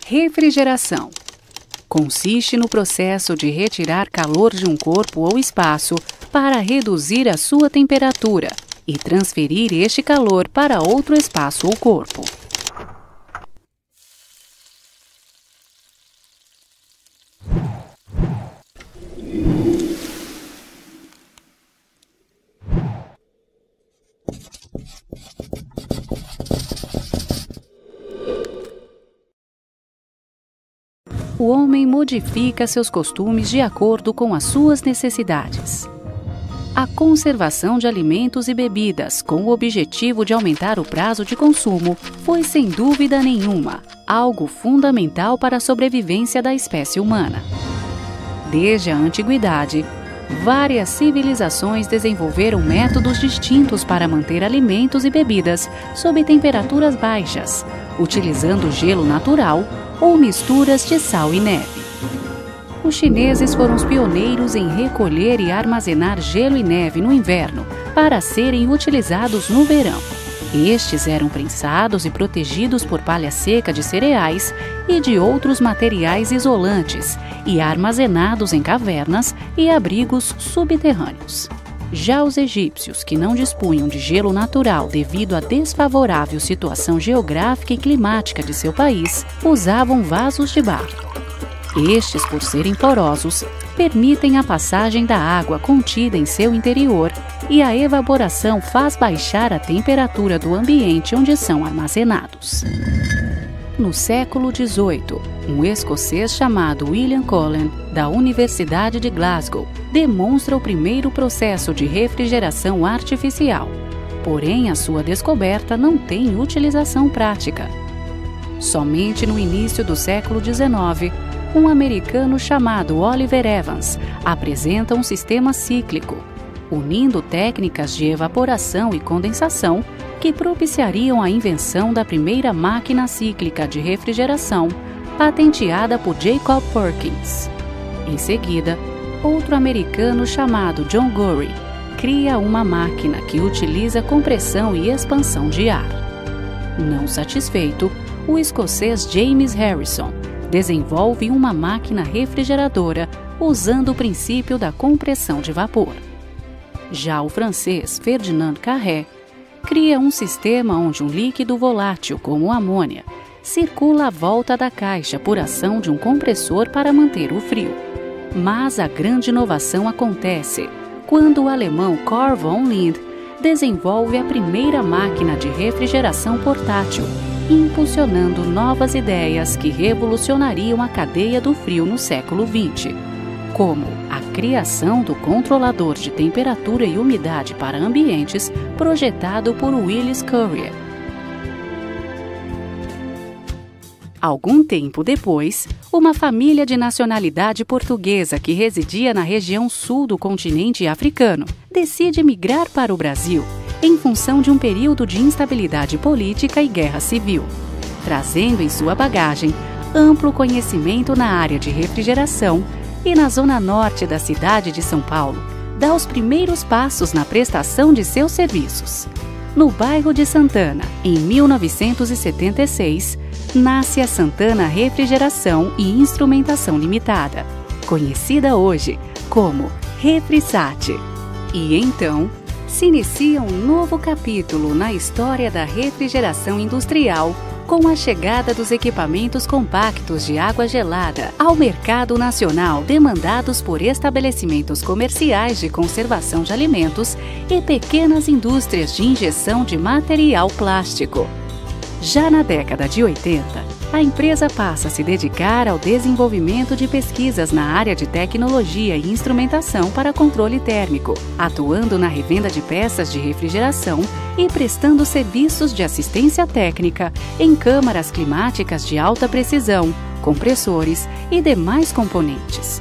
Refrigeração consiste no processo de retirar calor de um corpo ou espaço para reduzir a sua temperatura e transferir este calor para outro espaço ou corpo. O homem modifica seus costumes de acordo com as suas necessidades. A conservação de alimentos e bebidas, com o objetivo de aumentar o prazo de consumo, foi sem dúvida nenhuma algo fundamental para a sobrevivência da espécie humana. Desde a antiguidade, várias civilizações desenvolveram métodos distintos para manter alimentos e bebidas sob temperaturas baixas, utilizando gelo natural ou misturas de sal e neve. Os chineses foram os pioneiros em recolher e armazenar gelo e neve no inverno para serem utilizados no verão. Estes eram prensados e protegidos por palha seca de cereais e de outros materiais isolantes e armazenados em cavernas e abrigos subterrâneos. Já os egípcios, que não dispunham de gelo natural devido à desfavorável situação geográfica e climática de seu país, usavam vasos de barro. Estes, por serem porosos, permitem a passagem da água contida em seu interior e a evaporação faz baixar a temperatura do ambiente onde são armazenados. No século XVIII, um escocês chamado William Cullen, da Universidade de Glasgow, demonstra o primeiro processo de refrigeração artificial. Porém, a sua descoberta não tem utilização prática. Somente no início do século XIX, um americano chamado Oliver Evans apresenta um sistema cíclico, unindo técnicas de evaporação e condensação que propiciariam a invenção da primeira máquina cíclica de refrigeração, patenteada por Jacob Perkins. Em seguida, outro americano chamado John Gorrie cria uma máquina que utiliza compressão e expansão de ar. Não satisfeito, o escocês James Harrison desenvolve uma máquina refrigeradora usando o princípio da compressão de vapor. Já o francês Ferdinand Carré cria um sistema onde um líquido volátil, como amônia, circula à volta da caixa por ação de um compressor para manter o frio. Mas a grande inovação acontece quando o alemão Carl von Linde desenvolve a primeira máquina de refrigeração portátil, impulsionando novas ideias que revolucionariam a cadeia do frio no século XX, como a criação do controlador de temperatura e umidade para ambientes projetado por Willis Currier. Algum tempo depois, uma família de nacionalidade portuguesa que residia na região sul do continente africano decide migrar para o Brasil em função de um período de instabilidade política e guerra civil, trazendo em sua bagagem amplo conhecimento na área de refrigeração e na zona norte da cidade de São Paulo, dá os primeiros passos na prestação de seus serviços. No bairro de Santana, em 1976, nasce a Santana Refrigeração e Instrumentação Limitada, conhecida hoje como Refrisat. E então, se inicia um novo capítulo na história da refrigeração industrial com a chegada dos equipamentos compactos de água gelada ao mercado nacional demandados por estabelecimentos comerciais de conservação de alimentos e pequenas indústrias de injeção de material plástico. Já na década de 80, a empresa passa a se dedicar ao desenvolvimento de pesquisas na área de tecnologia e instrumentação para controle térmico, atuando na revenda de peças de refrigeração e prestando serviços de assistência técnica em câmaras climáticas de alta precisão, compressores e demais componentes.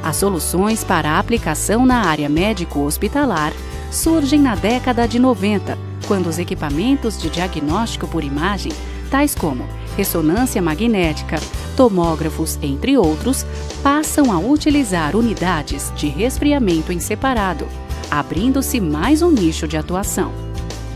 As soluções para a aplicação na área médico-hospitalar surgem na década de 90, quando os equipamentos de diagnóstico por imagem, tais como ressonância magnética, tomógrafos, entre outros, passam a utilizar unidades de resfriamento em separado, abrindo-se mais um nicho de atuação.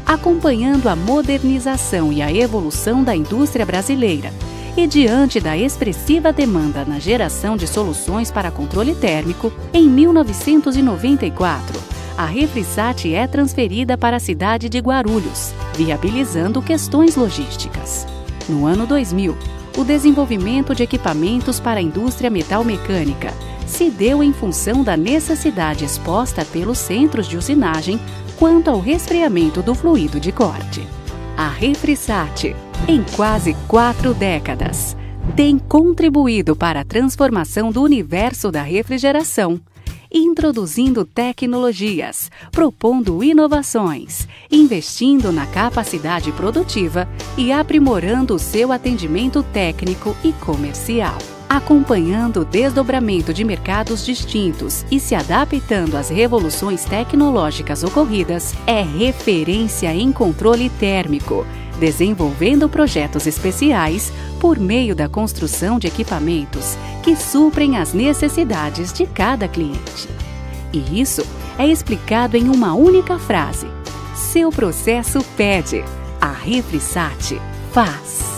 Acompanhando a modernização e a evolução da indústria brasileira E diante da expressiva demanda na geração de soluções para controle térmico, em 1994, a Refrisat é transferida para a cidade de Guarulhos, viabilizando questões logísticas. No ano 2000, o desenvolvimento de equipamentos para a indústria metalmecânica se deu em função da necessidade exposta pelos centros de usinagem quanto ao resfriamento do fluido de corte. A Refrisat, em quase 4 décadas, tem contribuído para a transformação do universo da refrigeração, introduzindo tecnologias, propondo inovações, investindo na capacidade produtiva e aprimorando o seu atendimento técnico e comercial. Acompanhando o desdobramento de mercados distintos e se adaptando às revoluções tecnológicas ocorridas, é referência em controle térmico, desenvolvendo projetos especiais por meio da construção de equipamentos que suprem as necessidades de cada cliente. E isso é explicado em uma única frase: seu processo pede, a Refrisat faz.